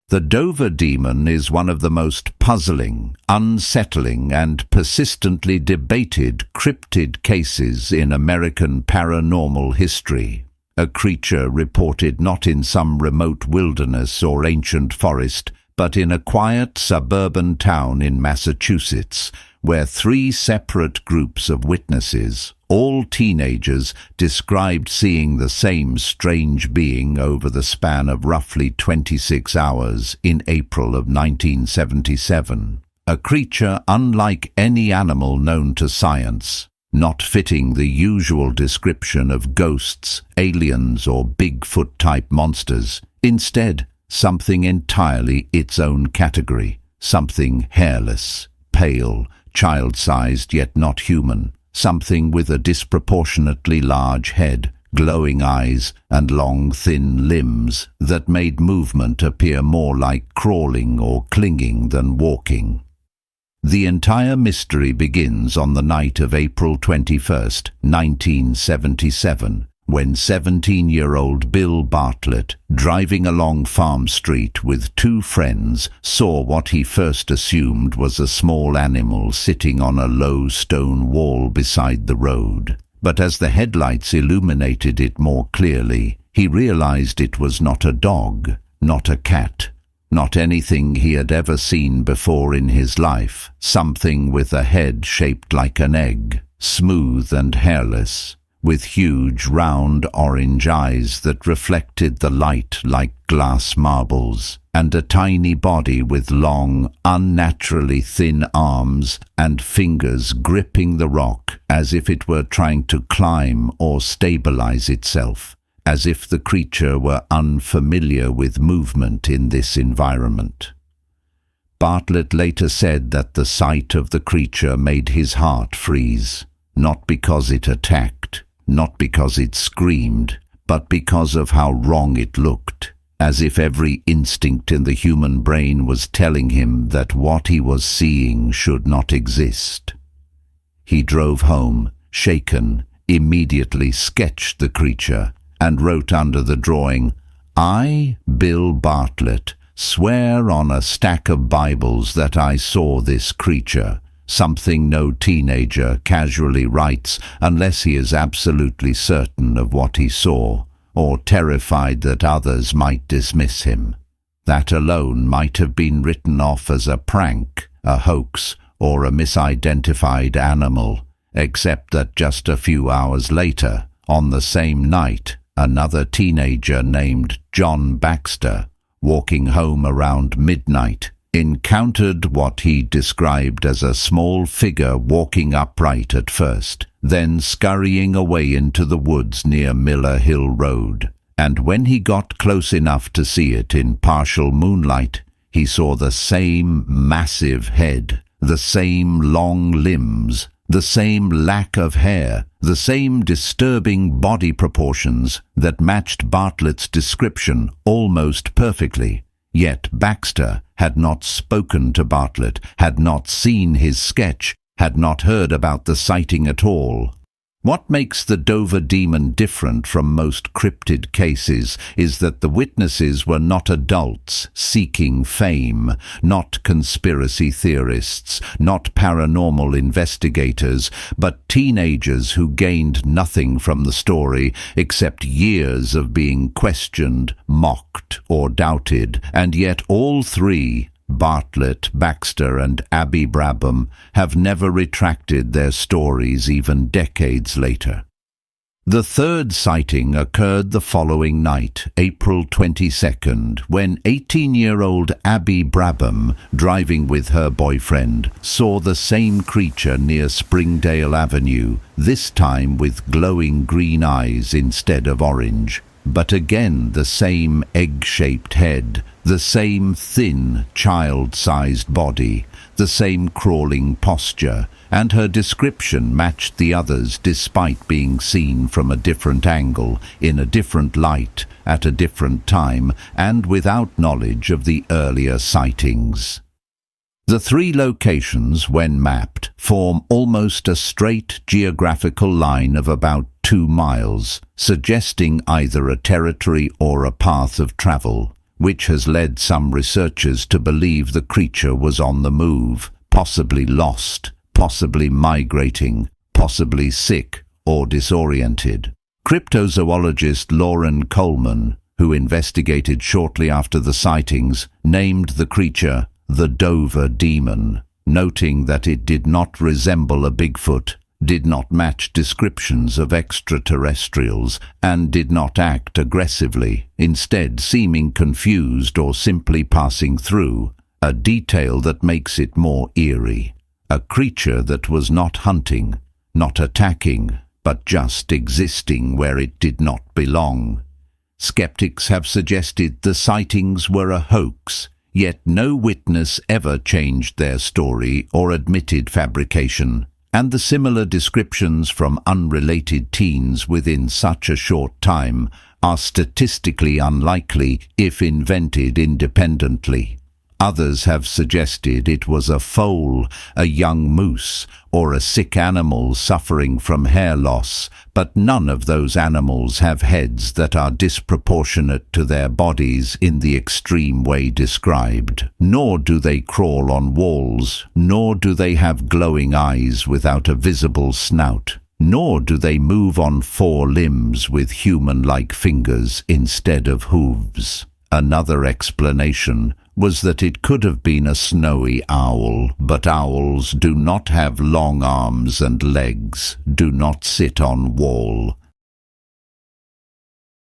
The Dover demon is one of the most puzzling, unsettling, and persistently debated cryptid cases in American paranormal history. A creature reported not in some remote wilderness or ancient forest, but in a quiet suburban town in Massachusetts, where 3 separate groups of witnesses, all teenagers, described seeing the same strange being over the span of roughly 26 hours in April of 1977. A creature unlike any animal known to science, not fitting the usual description of ghosts, aliens, or Bigfoot-type monsters. Instead, something entirely its own category, something hairless, pale, child-sized yet not human, something with a disproportionately large head, glowing eyes, and long, thin limbs that made movement appear more like crawling or clinging than walking. The entire mystery begins on the night of April 21st, 1977, when 17-year-old Bill Bartlett, driving along Farm Street with 2 friends, saw what he first assumed was a small animal sitting on a low stone wall beside the road. But as the headlights illuminated it more clearly, he realized it was not a dog, not a cat, not anything he had ever seen before in his life. Something with a head shaped like an egg, smooth and hairless, with huge round orange eyes that reflected the light like glass marbles, and a tiny body with long, unnaturally thin arms and fingers gripping the rock as if it were trying to climb or stabilize itself, as if the creature were unfamiliar with movement in this environment. Bartlett later said that the sight of the creature made his heart freeze, not because it attacked, not because it screamed, but because of how wrong it looked, as if every instinct in the human brain was telling him that what he was seeing should not exist. He drove home, shaken, immediately sketched the creature, and wrote under the drawing, "I, Bill Bartlett, swear on a stack of Bibles that I saw this creature," something no teenager casually writes unless he is absolutely certain of what he saw, or terrified that others might dismiss him. That alone might have been written off as a prank, a hoax, or a misidentified animal, except that just a few hours later, on the same night, another teenager named John Baxter, walking home around midnight, encountered what he described as a small figure walking upright at first, then scurrying away into the woods near Miller Hill Road. And when he got close enough to see it in partial moonlight, he saw the same massive head, the same long limbs, the same lack of hair, the same disturbing body proportions that matched Bartlett's description almost perfectly. Yet Baxter had not spoken to Bartlett, had not seen his sketch, had not heard about the sighting at all. What makes the Dover demon different from most cryptid cases is that the witnesses were not adults seeking fame, not conspiracy theorists, not paranormal investigators, but teenagers who gained nothing from the story except years of being questioned, mocked, or doubted, and yet all 3, Bartlett, Baxter, and Abby Brabham, have never retracted their stories even decades later. The 3rd sighting occurred the following night, April 22nd, when 18-year-old Abby Brabham, driving with her boyfriend, saw the same creature near Springdale Avenue, this time with glowing green eyes instead of orange. But again the same egg-shaped head, the same thin, child-sized body, the same crawling posture, and her description matched the others despite being seen from a different angle, in a different light, at a different time, and without knowledge of the earlier sightings. The 3 locations, when mapped, form almost a straight geographical line of about 2 miles, suggesting either a territory or a path of travel, which has led some researchers to believe the creature was on the move, possibly lost, possibly migrating, possibly sick or disoriented. Cryptozoologist Lauren Coleman, who investigated shortly after the sightings, named the creature the Dover Demon, noting that it did not resemble a Bigfoot, did not match descriptions of extraterrestrials, and did not act aggressively, instead seeming confused or simply passing through, a detail that makes it more eerie. A creature that was not hunting, not attacking, but just existing where it did not belong. Skeptics have suggested the sightings were a hoax, yet no witness ever changed their story or admitted fabrication, and the similar descriptions from unrelated teens within such a short time are statistically unlikely if invented independently. Others have suggested it was a foal, a young moose, or a sick animal suffering from hair loss, but none of those animals have heads that are disproportionate to their bodies in the extreme way described. Nor do they crawl on walls, nor do they have glowing eyes without a visible snout, nor do they move on four limbs with human-like fingers instead of hooves. Another explanation was that it could have been a snowy owl, but owls do not have long arms and legs, do not sit on wall,